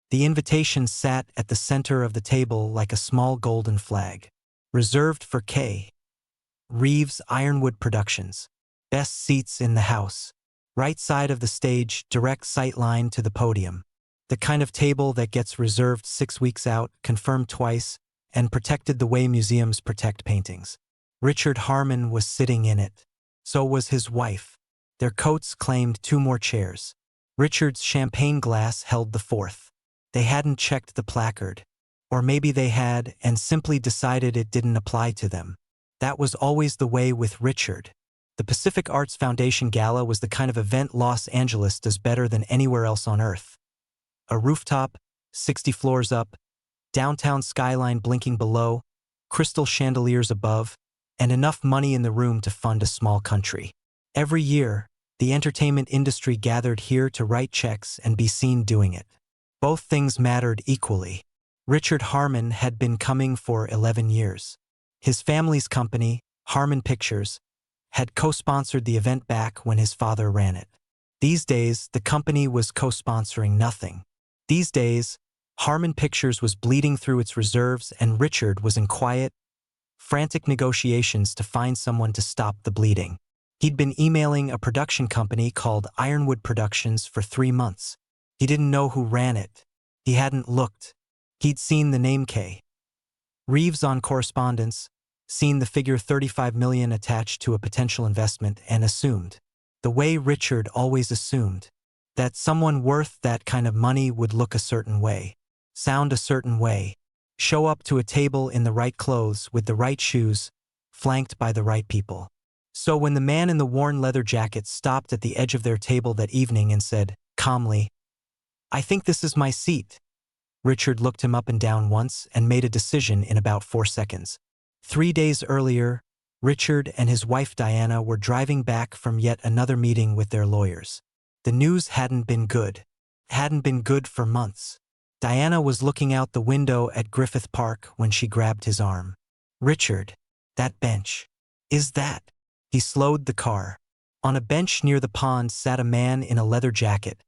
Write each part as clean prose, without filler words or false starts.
The invitation sat at the center of the table like a small golden flag. Reserved for K. Reeves Ironwood Productions. Best seats in the house. Right side of the stage, direct sight line to the podium. The kind of table that gets reserved 6 weeks out, confirmed twice, and protected the way museums protect paintings. Richard Harmon was sitting in it. So was his wife. Their coats claimed 2 more chairs. Richard's champagne glass held the 4th. They hadn't checked the placard. Or maybe they had and simply decided it didn't apply to them. That was always the way with Richard. The Pacific Arts Foundation Gala was the kind of event Los Angeles does better than anywhere else on Earth. A rooftop, 60 floors up, downtown skyline blinking below, crystal chandeliers above, and enough money in the room to fund a small country. Every year, the entertainment industry gathered here to write checks and be seen doing it. Both things mattered equally. Richard Harmon had been coming for 11 years. His family's company, Harmon Pictures, had co-sponsored the event back when his father ran it. These days, the company was co-sponsoring nothing. These days, Harmon Pictures was bleeding through its reserves and Richard was in quiet, frantic negotiations to find someone to stop the bleeding. He'd been emailing a production company called Ironwood Productions for 3 months. He didn't know who ran it. He hadn't looked. He'd seen the name K. Reeves on correspondence, seen the figure 35 million attached to a potential investment and assumed, the way Richard always assumed, that someone worth that kind of money would look a certain way, sound a certain way, show up to a table in the right clothes with the right shoes, flanked by the right people. So when the man in the worn leather jacket stopped at the edge of their table that evening and said, calmly, "I think this is my seat," Richard looked him up and down once and made a decision in about 4 seconds. 3 days earlier, Richard and his wife Diana were driving back from yet another meeting with their lawyers. The news hadn't been good. Hadn't been good for months. Diana was looking out the window at Griffith Park when she grabbed his arm. "Richard, that bench. Is that?" He slowed the car. On a bench near the pond sat a man in a leather jacket,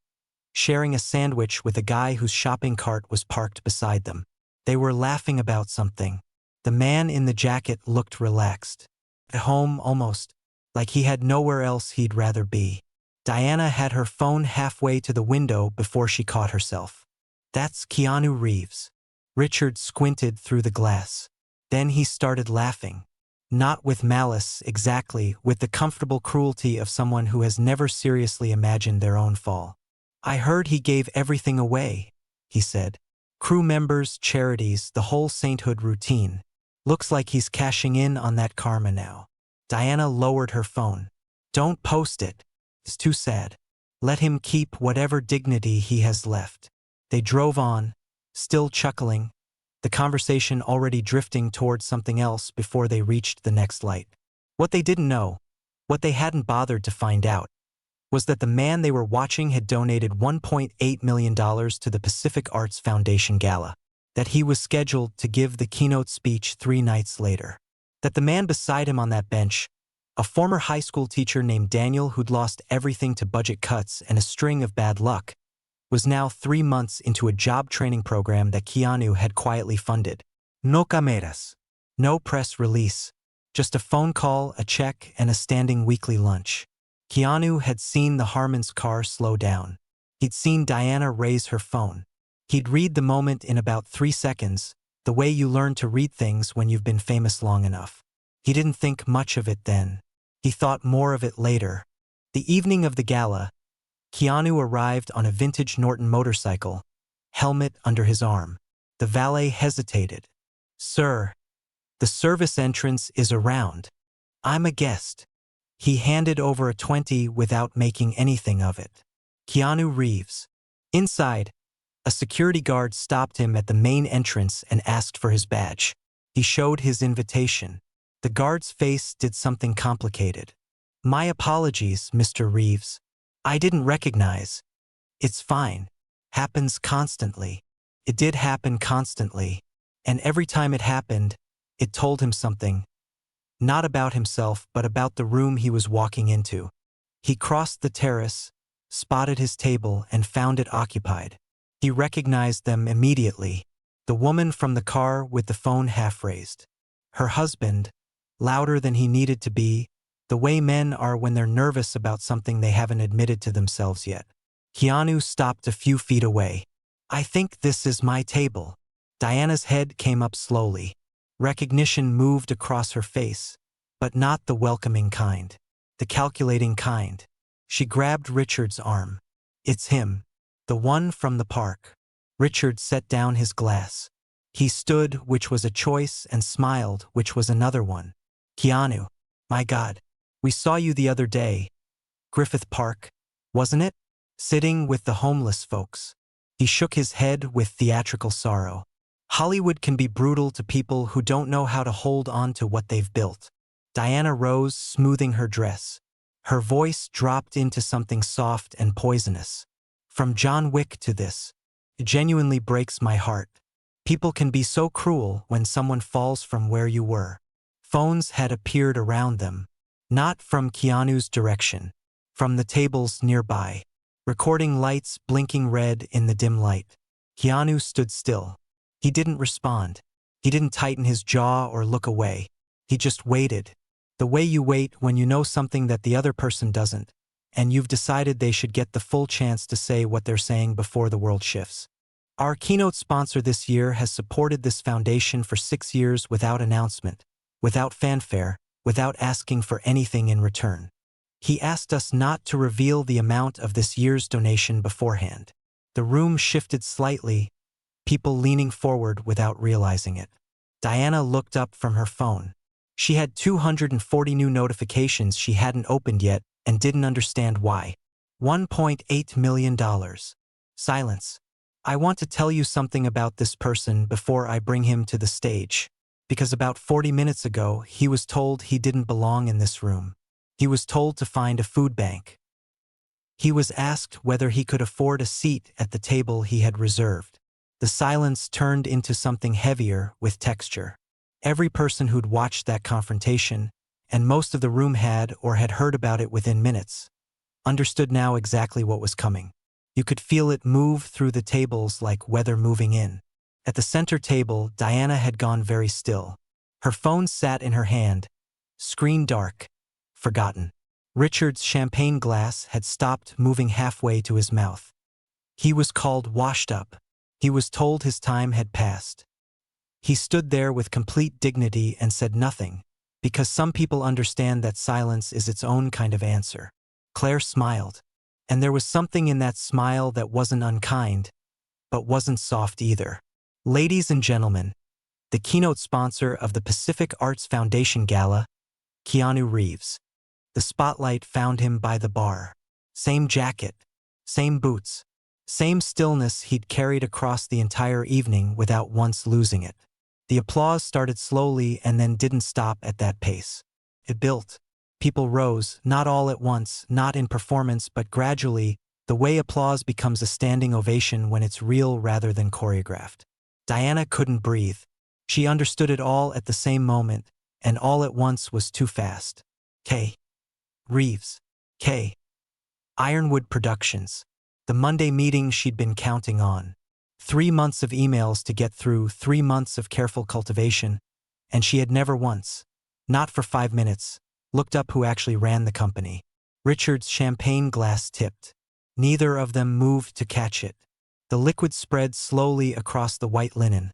sharing a sandwich with a guy whose shopping cart was parked beside them. They were laughing about something. The man in the jacket looked relaxed. At home almost, like he had nowhere else he'd rather be. Diana had her phone halfway to the window before she caught herself. "That's Keanu Reeves." Richard squinted through the glass. Then he started laughing. Not with malice exactly, with the comfortable cruelty of someone who has never seriously imagined their own fall. "I heard he gave everything away," he said. "Crew members, charities, the whole sainthood routine. Looks like he's cashing in on that karma now." Diana lowered her phone. "Don't post it. It's too sad. Let him keep whatever dignity he has left." They drove on, still chuckling, the conversation already drifting towards something else before they reached the next light. What they didn't know, what they hadn't bothered to find out, was that the man they were watching had donated $1.8 million to the Pacific Arts Foundation Gala, that he was scheduled to give the keynote speech 3 nights later, that the man beside him on that bench, a former high school teacher named Daniel who'd lost everything to budget cuts and a string of bad luck, was now 3 months into a job training program that Keanu had quietly funded. No cameras. No press release. Just a phone call, a check, and a standing weekly lunch. Keanu had seen the Harmon's car slow down. He'd seen Diana raise her phone. He'd read the moment in about 3 seconds, the way you learn to read things when you've been famous long enough. He didn't think much of it then. He thought more of it later. The evening of the gala, Keanu arrived on a vintage Norton motorcycle, helmet under his arm. The valet hesitated. "Sir, the service entrance is around. I'm a guest." He handed over a 20 without making anything of it. Keanu Reeves. Inside, a security guard stopped him at the main entrance and asked for his badge. He showed his invitation. The guard's face did something complicated. "My apologies, Mr. Reeves. I didn't recognize." "It's fine. Happens constantly." It did happen constantly. And every time it happened, it told him something. Not about himself, but about the room he was walking into. He crossed the terrace, spotted his table, and found it occupied. He recognized them immediately. The woman from the car with the phone half raised. Her husband, louder than he needed to be, the way men are when they're nervous about something they haven't admitted to themselves yet. Keanu stopped a few feet away. "I think this is my table." Diana's head came up slowly. Recognition moved across her face, but not the welcoming kind. The calculating kind. She grabbed Richard's arm. "It's him. The one from the park." Richard set down his glass. He stood, which was a choice, and smiled, which was another one. "Keanu, my God, we saw you the other day. Griffith Park, wasn't it? Sitting with the homeless folks." He shook his head with theatrical sorrow. "Hollywood can be brutal to people who don't know how to hold on to what they've built." Diana rose, smoothing her dress. Her voice dropped into something soft and poisonous. "From John Wick to this. It genuinely breaks my heart. People can be so cruel when someone falls from where you were." Phones had appeared around them. Not from Keanu's direction. From the tables nearby. Recording lights blinking red in the dim light. Keanu stood still. He didn't respond. He didn't tighten his jaw or look away. He just waited. The way you wait when you know something that the other person doesn't, and you've decided they should get the full chance to say what they're saying before the world shifts. Our keynote sponsor this year has supported this foundation for 6 years without announcement, without fanfare, without asking for anything in return. He asked us not to reveal the amount of this year's donation beforehand. The room shifted slightly, people leaning forward without realizing it. Diana looked up from her phone. She had 240 new notifications she hadn't opened yet and didn't understand why. $1.8 million. Silence. "I want to tell you something about this person before I bring him to the stage. Because about 40 minutes ago, he was told he didn't belong in this room. He was told to find a food bank. He was asked whether he could afford a seat at the table he had reserved." The silence turned into something heavier with texture. Every person who'd watched that confrontation, and most of the room had or had heard about it within minutes, understood now exactly what was coming. You could feel it move through the tables like weather moving in. At the center table, Diana had gone very still. Her phone sat in her hand, screen dark, forgotten. Richard's champagne glass had stopped moving halfway to his mouth. He was called washed up. He was told his time had passed. He stood there with complete dignity and said nothing, because some people understand that silence is its own kind of answer. Claire smiled, and there was something in that smile that wasn't unkind, but wasn't soft either. "Ladies and gentlemen, the keynote sponsor of the Pacific Arts Foundation Gala, Keanu Reeves." The spotlight found him by the bar. Same jacket, same boots, same stillness he'd carried across the entire evening without once losing it. The applause started slowly and then didn't stop at that pace. It built. People rose, not all at once, not in performance, but gradually, the way applause becomes a standing ovation when it's real rather than choreographed. Diana couldn't breathe. She understood it all at the same moment, and all at once was too fast. K. Reeves. K. Ironwood Productions. The Monday meeting she'd been counting on. 3 months of emails to get through, 3 months of careful cultivation, and she had never once, not for 5 minutes, looked up who actually ran the company. Richard's champagne glass tipped. Neither of them moved to catch it. The liquid spread slowly across the white linen,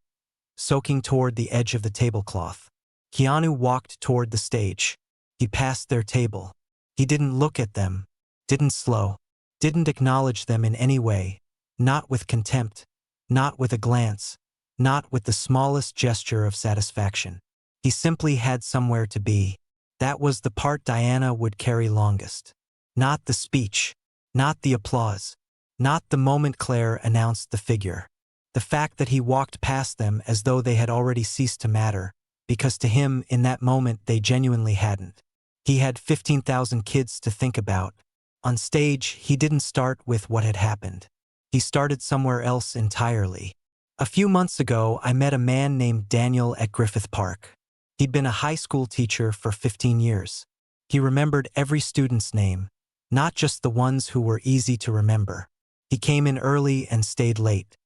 soaking toward the edge of the tablecloth. Keanu walked toward the stage. He passed their table. He didn't look at them, didn't slow, didn't acknowledge them in any way, not with contempt, not with a glance, not with the smallest gesture of satisfaction. He simply had somewhere to be. That was the part Diana would carry longest. Not the speech, not the applause, not the moment Claire announced the figure. The fact that he walked past them as though they had already ceased to matter, because to him, in that moment, they genuinely hadn't. He had 15,000 kids to think about. On stage, he didn't start with what had happened. He started somewhere else entirely. "A few months ago, I met a man named Daniel at Griffith Park. He'd been a high school teacher for 15 years. He remembered every student's name, not just the ones who were easy to remember. He came in early and stayed late.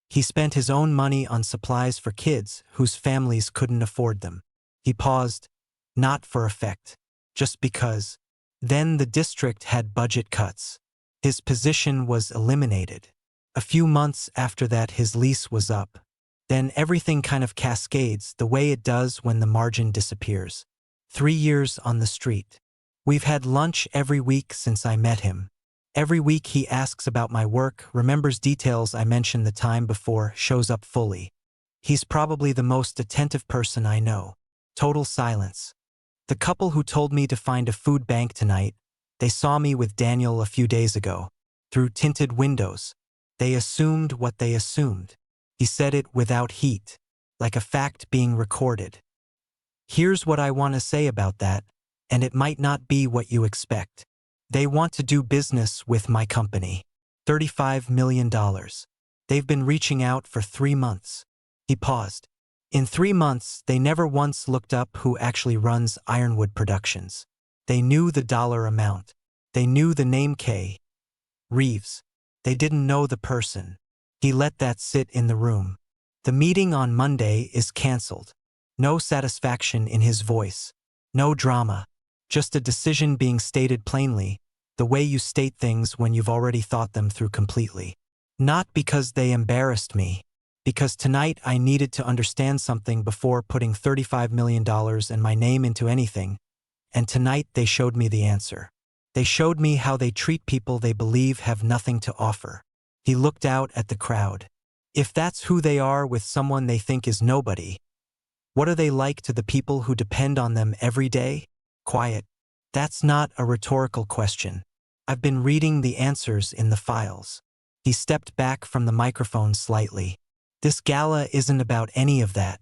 He spent his own money on supplies for kids whose families couldn't afford them. He paused, not for effect, just because. Then the district had budget cuts. His position was eliminated. A few months after that, his lease was up. Then everything kind of cascades the way it does when the margin disappears. 3 years on the street. We've had lunch every week since I met him. Every week he asks about my work, remembers details I mentioned the time before, shows up fully. He's probably the most attentive person I know. Total silence. The couple who told me to find a food bank tonight, they saw me with Daniel a few days ago. Through tinted windows. They assumed what they assumed. He said it without heat, like a fact being recorded. Here's what I want to say about that, and it might not be what you expect. They want to do business with my company. $35 million. They've been reaching out for 3 months. He paused. In 3 months, they never once looked up who actually runs Ironwood Productions. They knew the dollar amount. They knew the name K. Reeves. They didn't know the person. He let that sit in the room. The meeting on Monday is canceled. No satisfaction in his voice. No drama. Just a decision being stated plainly, the way you state things when you've already thought them through completely. Not because they embarrassed me. Because tonight I needed to understand something before putting $35 million and my name into anything. And tonight they showed me the answer. They showed me how they treat people they believe have nothing to offer. He looked out at the crowd. If that's who they are with someone they think is nobody, what are they like to the people who depend on them every day? Quiet. That's not a rhetorical question. I've been reading the answers in the files. He stepped back from the microphone slightly. This gala isn't about any of that.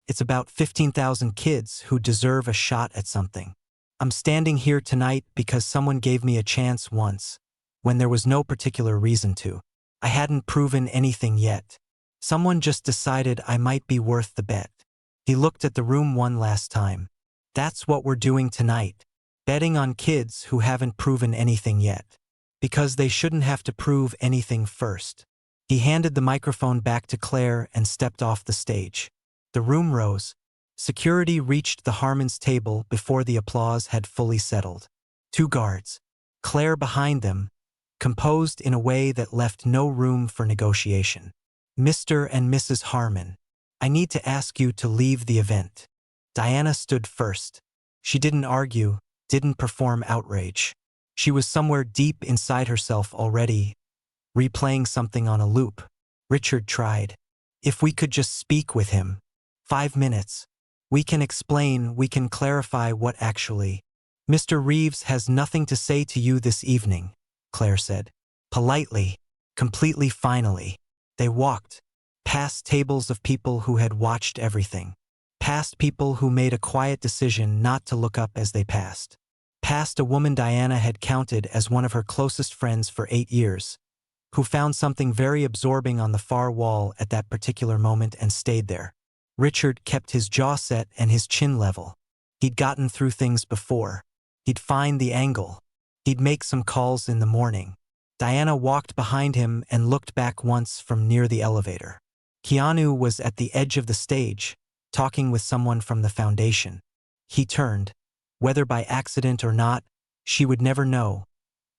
It's about 15,000 kids who deserve a shot at something. I'm standing here tonight because someone gave me a chance once, when there was no particular reason to. I hadn't proven anything yet. Someone just decided I might be worth the bet. He looked at the room one last time. That's what we're doing tonight. Betting on kids who haven't proven anything yet. Because they shouldn't have to prove anything first. He handed the microphone back to Claire and stepped off the stage. The room rose. Security reached the Harmon's table before the applause had fully settled. 2 guards. Claire behind them, composed in a way that left no room for negotiation. Mr. and Mrs. Harmon, I need to ask you to leave the event. Diana stood first. She didn't argue, didn't perform outrage. She was somewhere deep inside herself already, replaying something on a loop. Richard tried. If we could just speak with him. 5 minutes. We can explain, we can clarify what actually. Mr. Reeves has nothing to say to you this evening, Claire said. Politely, completely finally. They walked. Past tables of people who had watched everything. Past people who made a quiet decision not to look up as they passed. Past a woman Diana had counted as one of her closest friends for 8 years, who found something very absorbing on the far wall at that particular moment and stayed there. Richard kept his jaw set and his chin level. He'd gotten through things before. He'd find the angle. He'd make some calls in the morning. Diana walked behind him and looked back once from near the elevator. Keanu was at the edge of the stage, talking with someone from the foundation. He turned. Whether by accident or not, she would never know,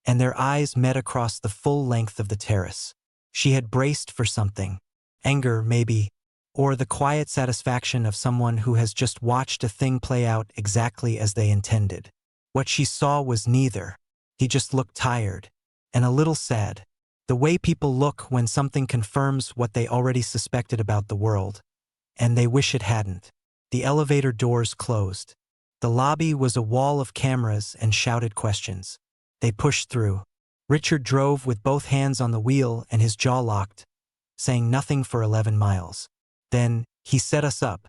and their eyes met across the full length of the terrace. She had braced for something. Anger, maybe, or the quiet satisfaction of someone who has just watched a thing play out exactly as they intended. What she saw was neither. He just looked tired, and a little sad. The way people look when something confirms what they already suspected about the world, and they wish it hadn't. The elevator doors closed. The lobby was a wall of cameras and shouted questions. They pushed through. Richard drove with both hands on the wheel and his jaw locked, saying nothing for 11 miles. Then, he set us up.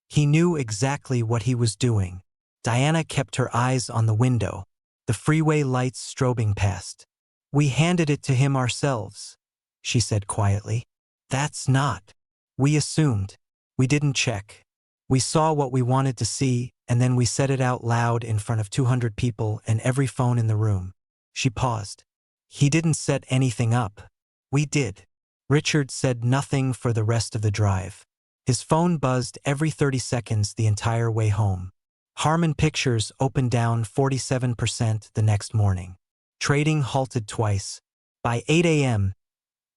He knew exactly what he was doing. Diana kept her eyes on the window, the freeway lights strobing past. We handed it to him ourselves, she said quietly. That's not. We assumed. We didn't check. We saw what we wanted to see, and then we said it out loud in front of 200 people and every phone in the room. She paused. He didn't set anything up. We did. Richard said nothing for the rest of the drive. His phone buzzed every 30 seconds the entire way home. Harmon Pictures opened down 47% the next morning. Trading halted twice. By 8 a.m.,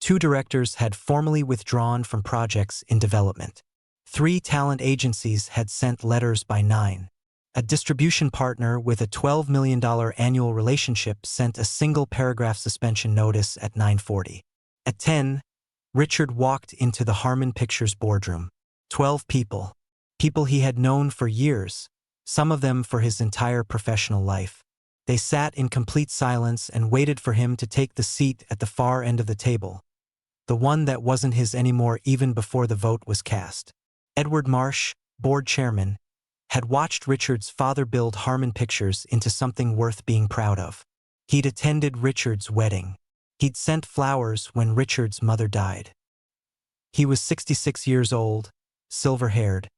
2 directors had formally withdrawn from projects in development. 3 talent agencies had sent letters by 9. A distribution partner with a $12 million annual relationship sent a single-paragraph suspension notice at 9:40. At 10, Richard walked into the Harmon Pictures boardroom. 12 people. People he had known for years, some of them for his entire professional life. They sat in complete silence and waited for him to take the seat at the far end of the table, the one that wasn't his anymore even before the vote was cast. Edward Marsh, board chairman, had watched Richard's father build Harmon Pictures into something worth being proud of. He'd attended Richard's wedding. He'd sent flowers when Richard's mother died. He was 66 years old, silver-haired,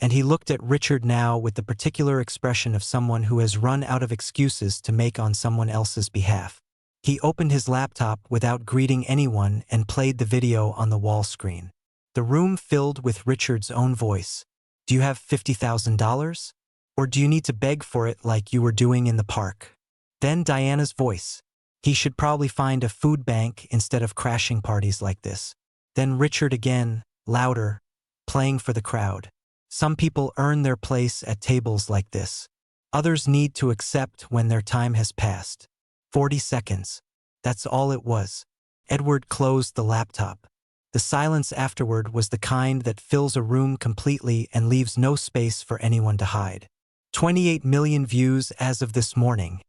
and he looked at Richard now with the particular expression of someone who has run out of excuses to make on someone else's behalf. He opened his laptop without greeting anyone and played the video on the wall screen. The room filled with Richard's own voice. Do you have $50,000? Or do you need to beg for it like you were doing in the park? Then Diana's voice. He should probably find a food bank instead of crashing parties like this. Then Richard again, louder, playing for the crowd. Some people earn their place at tables like this. Others need to accept when their time has passed. 40 seconds. That's all it was. Edward closed the laptop. The silence afterward was the kind that fills a room completely and leaves no space for anyone to hide. 28 million views as of this morning,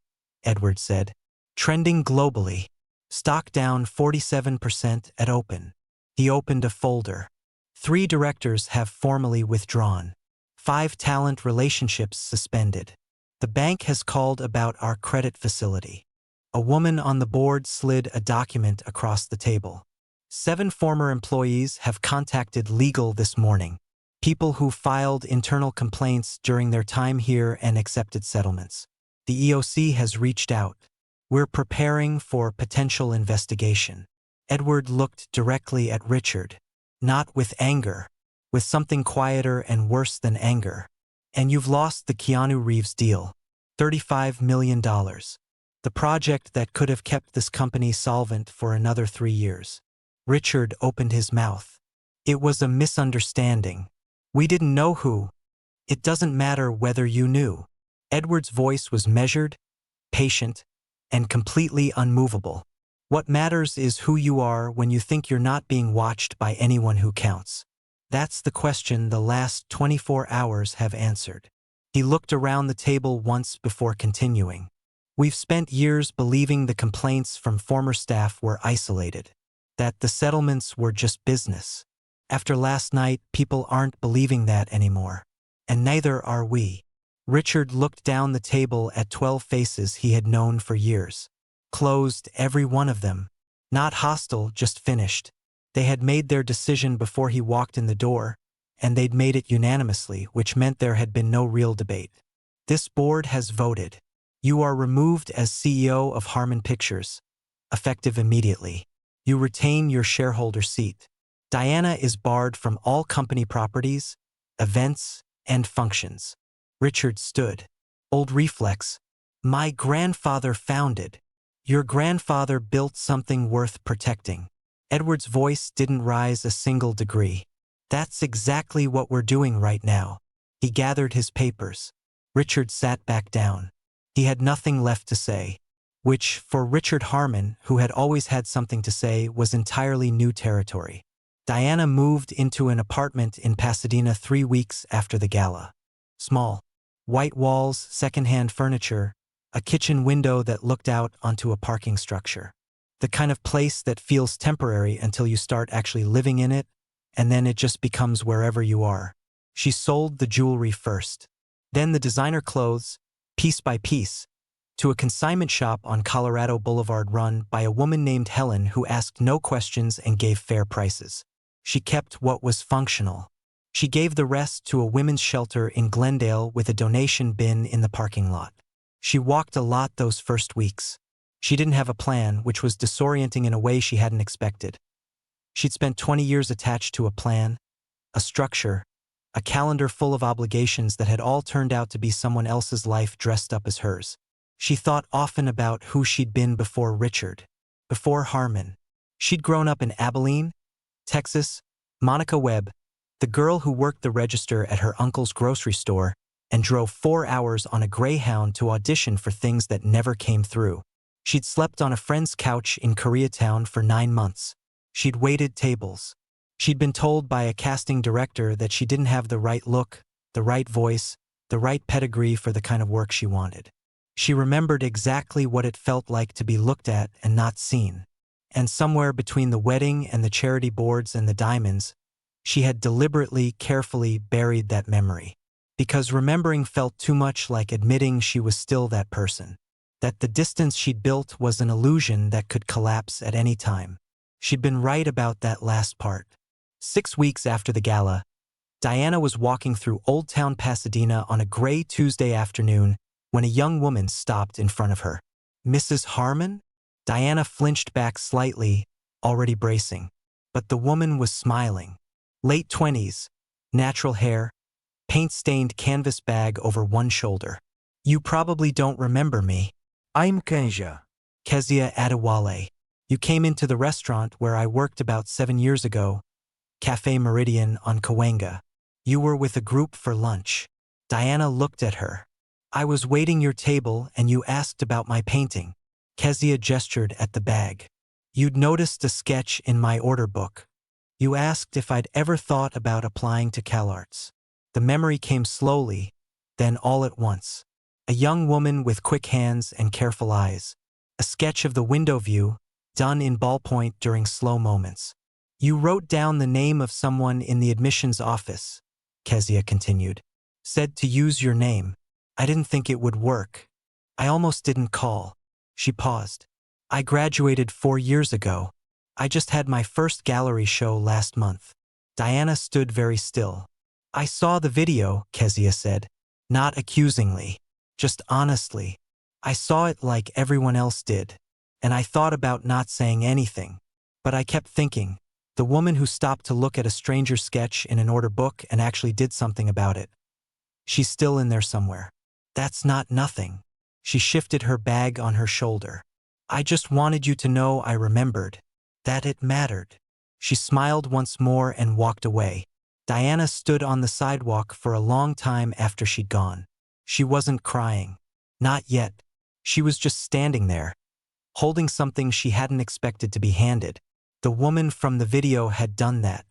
Edward said. Trending globally. Stock down 47% at open. He opened a folder. 3 directors have formally withdrawn. 5 talent relationships suspended. The bank has called about our credit facility. A woman on the board slid a document across the table. 7 former employees have contacted legal this morning. People who filed internal complaints during their time here and accepted settlements. The EOC has reached out. We're preparing for potential investigation. Edward looked directly at Richard. Not with anger. With something quieter and worse than anger. And you've lost the Keanu Reeves deal. $35 million. The project that could have kept this company solvent for another 3 years. Richard opened his mouth. It was a misunderstanding. We didn't know who. It doesn't matter whether you knew. Edward's voice was measured, patient, and completely unmovable. What matters is who you are when you think you're not being watched by anyone who counts. That's the question the last 24 hours have answered. He looked around the table once before continuing. We've spent years believing the complaints from former staff were isolated, that the settlements were just business. After last night, people aren't believing that anymore. And neither are we. Richard looked down the table at 12 faces he had known for years. Closed, every one of them. Not hostile, just finished. They had made their decision before he walked in the door, and they'd made it unanimously, which meant there had been no real debate. This board has voted. You are removed as CEO of Harmon Pictures, effective immediately. You retain your shareholder seat. Diana is barred from all company properties, events, and functions. Richard stood. Old reflex. My grandfather founded. Your grandfather built something worth protecting. Edward's voice didn't rise a single degree. That's exactly what we're doing right now. He gathered his papers. Richard sat back down. He had nothing left to say, which, for Richard Harmon, who had always had something to say, was entirely new territory. Diana moved into an apartment in Pasadena 3 weeks after the gala. Small. White walls, secondhand furniture, a kitchen window that looked out onto a parking structure. The kind of place that feels temporary until you start actually living in it, and then it just becomes wherever you are. She sold the jewelry first. Then the designer clothes, piece by piece, to a consignment shop on Colorado Boulevard run by a woman named Helen who asked no questions and gave fair prices. She kept what was functional. She gave the rest to a women's shelter in Glendale with a donation bin in the parking lot. She walked a lot those first weeks. She didn't have a plan, which was disorienting in a way she hadn't expected. She'd spent 20 years attached to a plan, a structure, a calendar full of obligations that had all turned out to be someone else's life dressed up as hers. She thought often about who she'd been before Richard, before Harmon. She'd grown up in Abilene, Texas, Monica Webb, the girl who worked the register at her uncle's grocery store and drove 4 hours on a Greyhound to audition for things that never came through. She'd slept on a friend's couch in Koreatown for 9 months. She'd waited tables. She'd been told by a casting director that she didn't have the right look, the right voice, the right pedigree for the kind of work she wanted. She remembered exactly what it felt like to be looked at and not seen. And somewhere between the wedding and the charity boards and the diamonds, she had deliberately, carefully buried that memory. Because remembering felt too much like admitting she was still that person. That the distance she'd built was an illusion that could collapse at any time. She'd been right about that last part. 6 weeks after the gala, Diana was walking through Old Town Pasadena on a gray Tuesday afternoon when a young woman stopped in front of her. "Mrs. Harmon?" Diana flinched back slightly, already bracing. But the woman was smiling. Late 20s, natural hair, paint-stained canvas bag over one shoulder. "You probably don't remember me." I'm Kezia. Kezia Adewale. "You came into the restaurant where I worked about 7 years ago, Cafe Meridian on Cahuenga. You were with a group for lunch." Diana looked at her. "I was waiting your table and you asked about my painting." Kezia gestured at the bag. "You'd noticed a sketch in my order book. You asked if I'd ever thought about applying to CalArts." The memory came slowly, then all at once. A young woman with quick hands and careful eyes. A sketch of the window view, done in ballpoint during slow moments. "You wrote down the name of someone in the admissions office," Kezia continued. "Said to use your name. I didn't think it would work. I almost didn't call." She paused. "I graduated 4 years ago. I just had my first gallery show last month." Diana stood very still. "I saw the video," Kezia said. Not accusingly, just honestly. "I saw it like everyone else did. And I thought about not saying anything. But I kept thinking, the woman who stopped to look at a stranger's sketch in an order book and actually did something about it. She's still in there somewhere. That's not nothing." She shifted her bag on her shoulder. "I just wanted you to know I remembered. That it mattered." She smiled once more and walked away. Diana stood on the sidewalk for a long time after she'd gone. She wasn't crying. Not yet. She was just standing there, holding something she hadn't expected to be handed. The woman from the video had done that.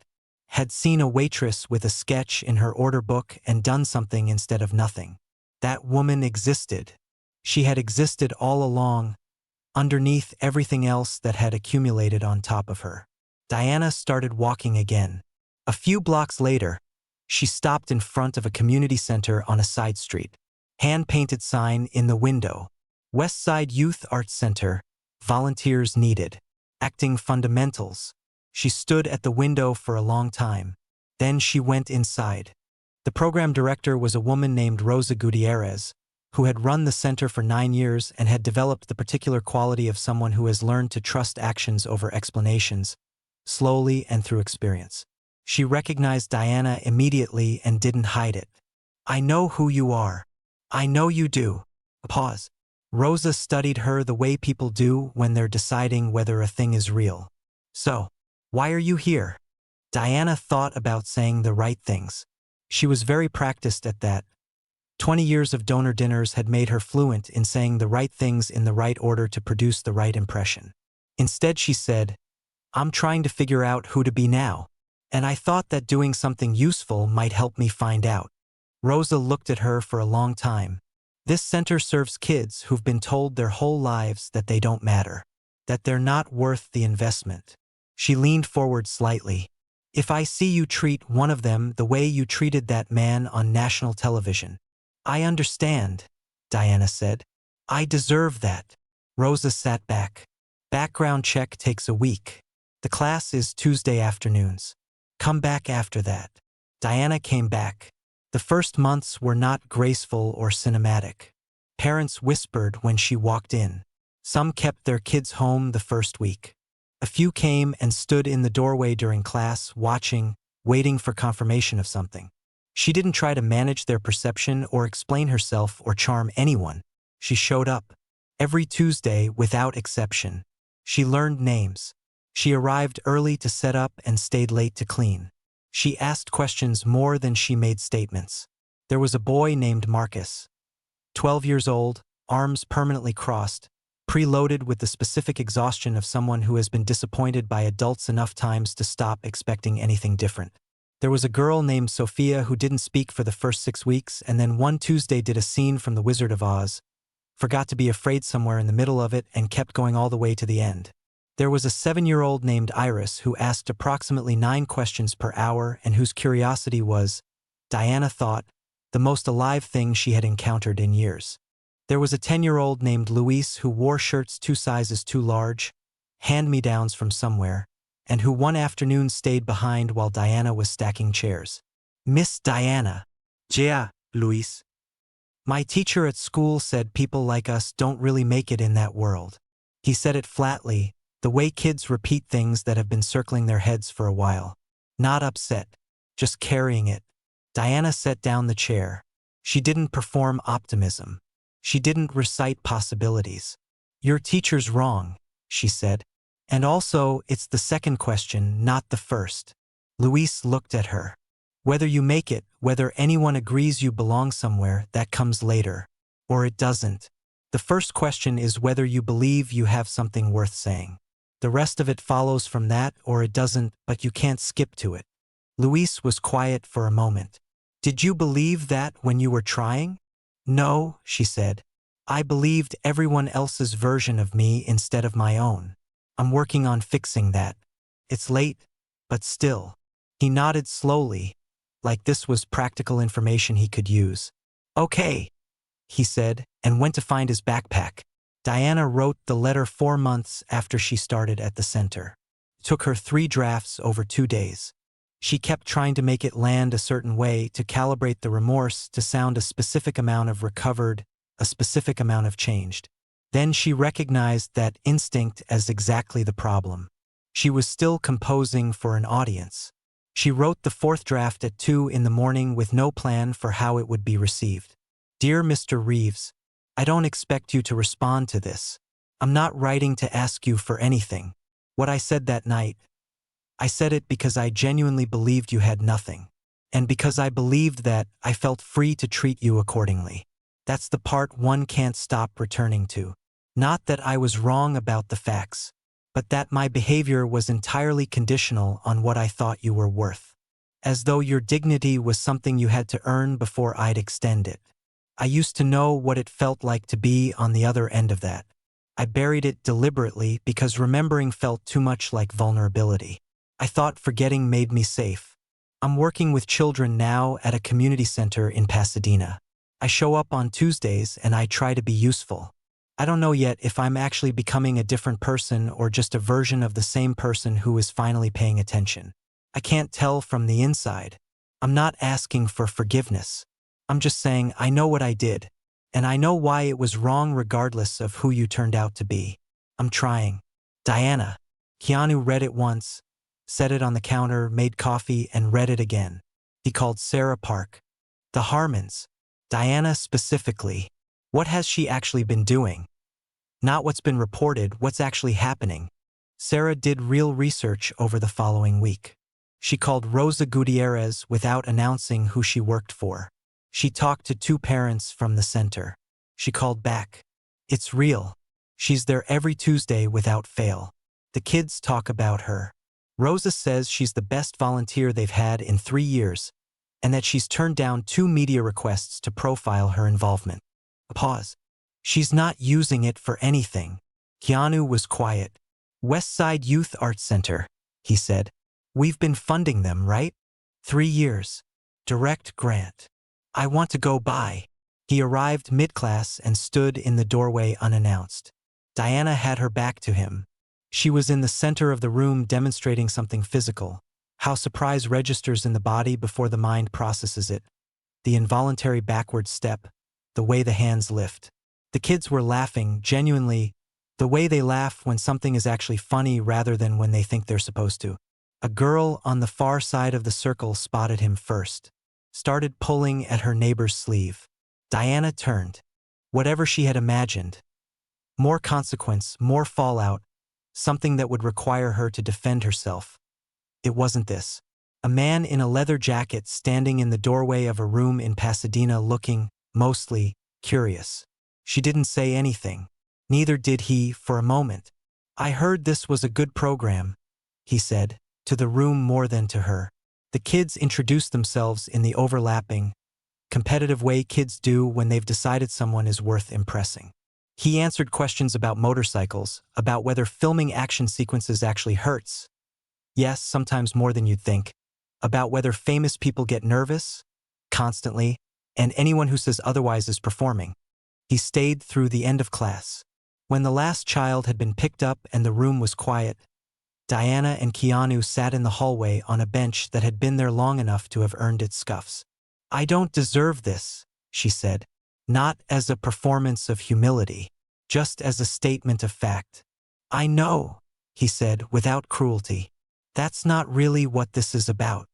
Had seen a waitress with a sketch in her order book and done something instead of nothing. That woman existed. She had existed all along, underneath everything else that had accumulated on top of her. Diana started walking again. A few blocks later, she stopped in front of a community center on a side street. Hand-painted sign in the window. Westside Youth Arts Center, volunteers needed. Acting fundamentals. She stood at the window for a long time. Then she went inside. The program director was a woman named Rosa Gutierrez, who had run the center for 9 years and had developed the particular quality of someone who has learned to trust actions over explanations, slowly and through experience. She recognized Diana immediately and didn't hide it. "I know who you are. I know you do." A pause. Rosa studied her the way people do when they're deciding whether a thing is real. "So, why are you here?" Diana thought about saying the right things. She was very practiced at that. 20 years of donor dinners had made her fluent in saying the right things in the right order to produce the right impression. Instead, she said, "I'm trying to figure out who to be now. And I thought that doing something useful might help me find out." Rosa looked at her for a long time. "This center serves kids who've been told their whole lives that they don't matter, that they're not worth the investment." She leaned forward slightly. "If I see you treat one of them the way you treated that man on national television." "I understand," Diana said. "I deserve that." Rosa sat back. "Background check takes a week. The class is Tuesday afternoons. Come back after that." Diana came back. The first months were not graceful or cinematic. Parents whispered when she walked in. Some kept their kids home the first week. A few came and stood in the doorway during class, watching, waiting for confirmation of something. She didn't try to manage their perception or explain herself or charm anyone. She showed up. Every Tuesday, without exception. She learned names. She arrived early to set up and stayed late to clean. She asked questions more than she made statements. There was a boy named Marcus. 12 years old, arms permanently crossed, preloaded with the specific exhaustion of someone who has been disappointed by adults enough times to stop expecting anything different. There was a girl named Sophia who didn't speak for the first 6 weeks and then one Tuesday did a scene from The Wizard of Oz, forgot to be afraid somewhere in the middle of it and kept going all the way to the end. There was a 7-year-old named Iris who asked approximately 9 questions per hour and whose curiosity was, Diana thought, the most alive thing she had encountered in years. There was a 10-year-old named Luis who wore shirts 2 sizes too large, hand-me-downs from somewhere, and who one afternoon stayed behind while Diana was stacking chairs. Miss Diana. Yeah, Luis. My teacher at school said people like us don't really make it in that world. He said it flatly, the way kids repeat things that have been circling their heads for a while. Not upset, just carrying it. Diana set down the chair. She didn't perform optimism. She didn't recite possibilities. Your teacher's wrong, she said. And also, it's the second question, not the first. Luis looked at her. Whether you make it, whether anyone agrees you belong somewhere, that comes later. Or it doesn't. The first question is whether you believe you have something worth saying. The rest of it follows from that, or it doesn't, but you can't skip to it. Luis was quiet for a moment. Did you believe that when you were trying? No, she said. I believed everyone else's version of me instead of my own. I'm working on fixing that. It's late, but still. He nodded slowly, like this was practical information he could use. Okay, he said, and went to find his backpack. Diana wrote the letter 4 months after she started at the center. It took her 3 drafts over 2 days. She kept trying to make it land a certain way, to calibrate the remorse, to sound a specific amount of recovered, a specific amount of changed. Then she recognized that instinct as exactly the problem. She was still composing for an audience. She wrote the 4th draft at 2 in the morning with no plan for how it would be received. Dear Mr. Reeves, I don't expect you to respond to this. I'm not writing to ask you for anything. What I said that night, I said it because I genuinely believed you had nothing. And because I believed that, I felt free to treat you accordingly. That's the part one can't stop returning to. Not that I was wrong about the facts, but that my behavior was entirely conditional on what I thought you were worth. As though your dignity was something you had to earn before I'd extend it. I used to know what it felt like to be on the other end of that. I buried it deliberately because remembering felt too much like vulnerability. I thought forgetting made me safe. I'm working with children now at a community center in Pasadena. I show up on Tuesdays and I try to be useful. I don't know yet if I'm actually becoming a different person or just a version of the same person who is finally paying attention. I can't tell from the inside. I'm not asking for forgiveness. I'm just saying I know what I did, and I know why it was wrong regardless of who you turned out to be. I'm trying. Diana. Keanu read it once, set it on the counter, made coffee, and read it again. He called Sarah Park. The Harmons. Diana specifically. What has she actually been doing? Not what's been reported, what's actually happening. Sarah did real research over the following week. She called Rosa Gutierrez without announcing who she worked for. She talked to 2 parents from the center. She called back. It's real. She's there every Tuesday without fail. The kids talk about her. Rosa says she's the best volunteer they've had in 3 years, and that she's turned down 2 media requests to profile her involvement. A pause. She's not using it for anything. Keanu was quiet. Westside Youth Arts Center, he said. We've been funding them, right? 3 years. Direct grant. I want to go by. He arrived mid-class and stood in the doorway unannounced. Diana had her back to him. She was in the center of the room demonstrating something physical. How surprise registers in the body before the mind processes it. The involuntary backward step, the way the hands lift. The kids were laughing, genuinely, The way they laugh when something is actually funny rather than when they think they're supposed to. A girl on the far side of the circle spotted him first. Started pulling at her neighbor's sleeve. Diana turned. Whatever she had imagined. More consequence, more fallout, something that would require her to defend herself. It wasn't this. A man in a leather jacket standing in the doorway of a room in Pasadena looking, mostly, curious. She didn't say anything. Neither did he for a moment. "I heard this was a good program," he said, to the room more than to her. The kids introduced themselves in the overlapping, competitive way kids do when they've decided someone is worth impressing. He answered questions about motorcycles, about whether filming action sequences actually hurts. Yes, sometimes more than you'd think. About whether famous people get nervous, constantly, and anyone who says otherwise is performing. He stayed through the end of class. When the last child had been picked up and the room was quiet, Diana and Keanu sat in the hallway on a bench that had been there long enough to have earned its scuffs. "I don't deserve this," she said. Not as a performance of humility, just as a statement of fact. "I know," he said, without cruelty. "That's not really what this is about."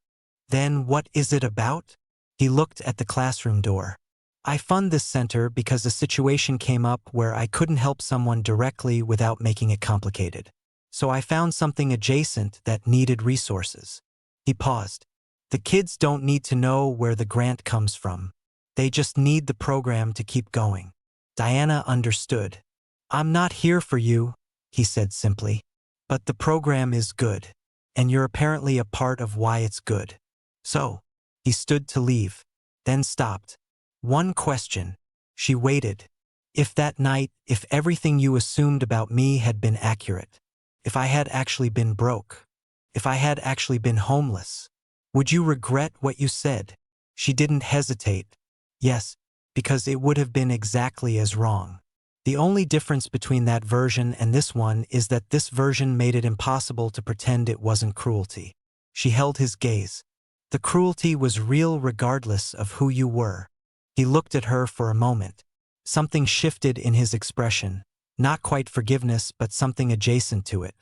"Then what is it about?" He looked at the classroom door. "I fund this center because a situation came up where I couldn't help someone directly without making it complicated. So I found something adjacent that needed resources." He paused. "The kids don't need to know where the grant comes from. They just need the program to keep going." Diana understood. "I'm not here for you," he said simply. "But the program is good. And you're apparently a part of why it's good. So," he stood to leave, then stopped. "One question." She waited. "If that night, if everything you assumed about me had been accurate, if I had actually been broke, if I had actually been homeless, would you regret what you said?" She didn't hesitate. "Yes, because it would have been exactly as wrong." The only difference between that version and this one is that this version made it impossible to pretend it wasn't cruelty. She held his gaze. The cruelty was real regardless of who you were. He looked at her for a moment. Something shifted in his expression. Not quite forgiveness, but something adjacent to it.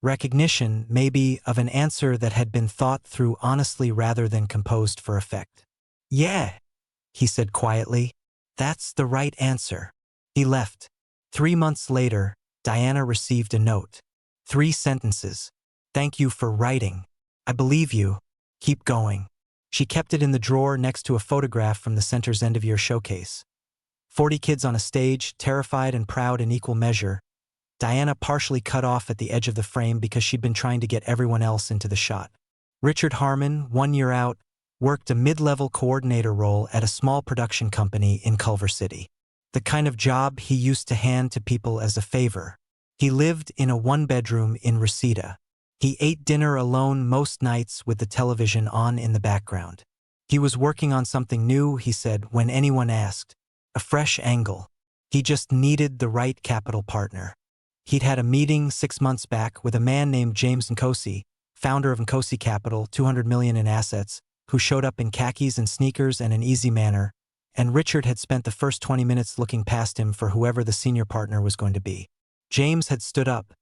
Recognition, maybe, of an answer that had been thought through honestly rather than composed for effect. "Yeah," he said quietly. "That's the right answer." He left. 3 months later, Diana received a note. 3 sentences. "Thank you for writing. I believe you. Keep going." She kept it in the drawer next to a photograph from the center's end-of-year showcase. 40 kids on a stage, terrified and proud in equal measure. Diana partially cut off at the edge of the frame because she'd been trying to get everyone else into the shot. Richard Harmon, 1 year out, worked a mid-level coordinator role at a small production company in Culver City. The kind of job he used to hand to people as a favor. He lived in a 1-bedroom in Reseda. He ate dinner alone most nights with the television on in the background. He was working on something new, he said, when anyone asked. A fresh angle. He just needed the right capital partner. He'd had a meeting 6 months back with a man named James Nkosi, founder of Nkosi Capital, $200 million in assets, who showed up in khakis and sneakers and an easy manner, and Richard had spent the first 20 minutes looking past him for whoever the senior partner was going to be. James had stood up,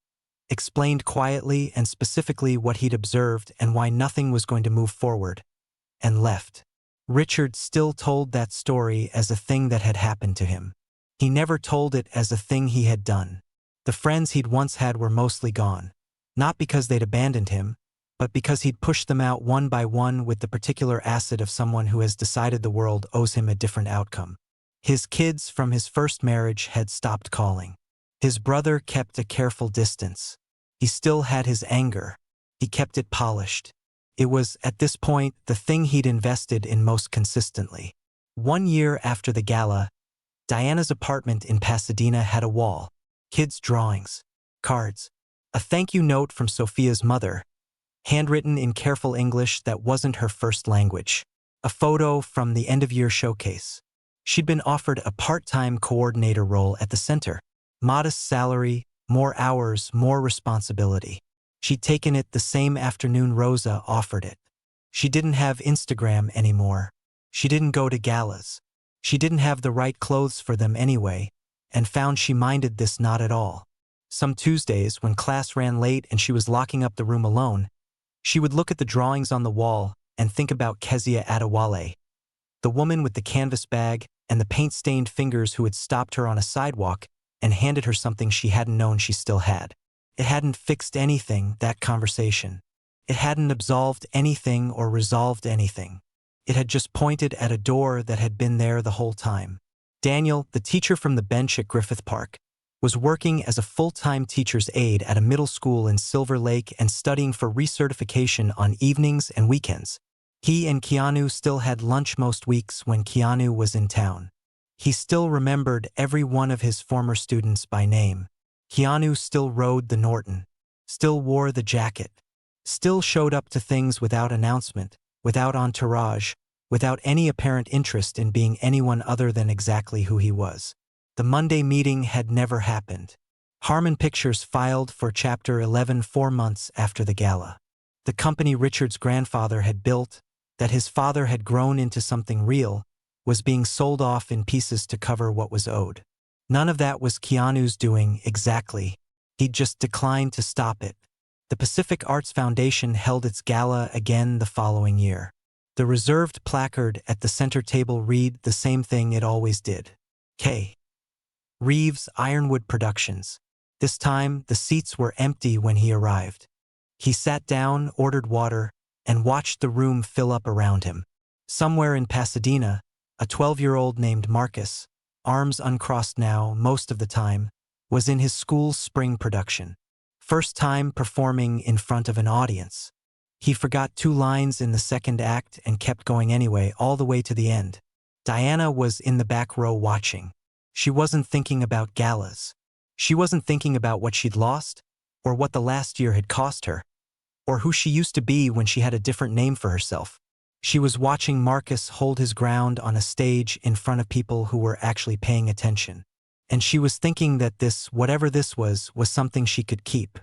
explained quietly and specifically what he'd observed and why nothing was going to move forward, and left. Richard still told that story as a thing that had happened to him. He never told it as a thing he had done. The friends he'd once had were mostly gone, not because they'd abandoned him, but because he'd pushed them out one by one with the particular acid of someone who has decided the world owes him a different outcome. His kids from his first marriage had stopped calling. His brother kept a careful distance. He still had his anger. He kept it polished. It was, at this point, the thing he'd invested in most consistently. 1 year after the gala, Diana's apartment in Pasadena had a wall. Kids' drawings. Cards. A thank you note from Sophia's mother, handwritten in careful English that wasn't her first language. A photo from the end-of-year showcase. She'd been offered a part-time coordinator role at the center. Modest salary, more hours, more responsibility. She'd taken it the same afternoon Rosa offered it. She didn't have Instagram anymore. She didn't go to galas. She didn't have the right clothes for them anyway, and found she minded this not at all. Some Tuesdays, when class ran late and she was locking up the room alone, she would look at the drawings on the wall and think about Kezia Adewale, the woman with the canvas bag and the paint-stained fingers who had stopped her on a sidewalk and handed her something she hadn't known she still had. It hadn't fixed anything, that conversation. It hadn't absolved anything or resolved anything. It had just pointed at a door that had been there the whole time. Daniel, the teacher from the bench at Griffith Park, was working as a full-time teacher's aide at a middle school in Silver Lake and studying for recertification on evenings and weekends. He and Keanu still had lunch most weeks when Keanu was in town. He still remembered every one of his former students by name. Keanu still rode the Norton, still wore the jacket, still showed up to things without announcement, without entourage, without any apparent interest in being anyone other than exactly who he was. The Monday meeting had never happened. Harmon Pictures filed for Chapter 11 4 months after the gala. The company Richard's grandfather had built, that his father had grown into something real, was being sold off in pieces to cover what was owed. None of that was Keanu's doing exactly. He'd just declined to stop it. The Pacific Arts Foundation held its gala again the following year. The reserved placard at the center table read the same thing it always did. K. Reeves, Ironwood Productions. This time, the seats were empty when he arrived. He sat down, ordered water, and watched the room fill up around him. Somewhere in Pasadena, a 12-year-old named Marcus, arms uncrossed now most of the time, was in his school's spring production. First time performing in front of an audience. He forgot 2 lines in the second act and kept going anyway, all the way to the end. Diana was in the back row watching. She wasn't thinking about galas. She wasn't thinking about what she'd lost, or what the last year had cost her, or who she used to be when she had a different name for herself. She was watching Marcus hold his ground on a stage in front of people who were actually paying attention. And she was thinking that this, whatever this was something she could keep.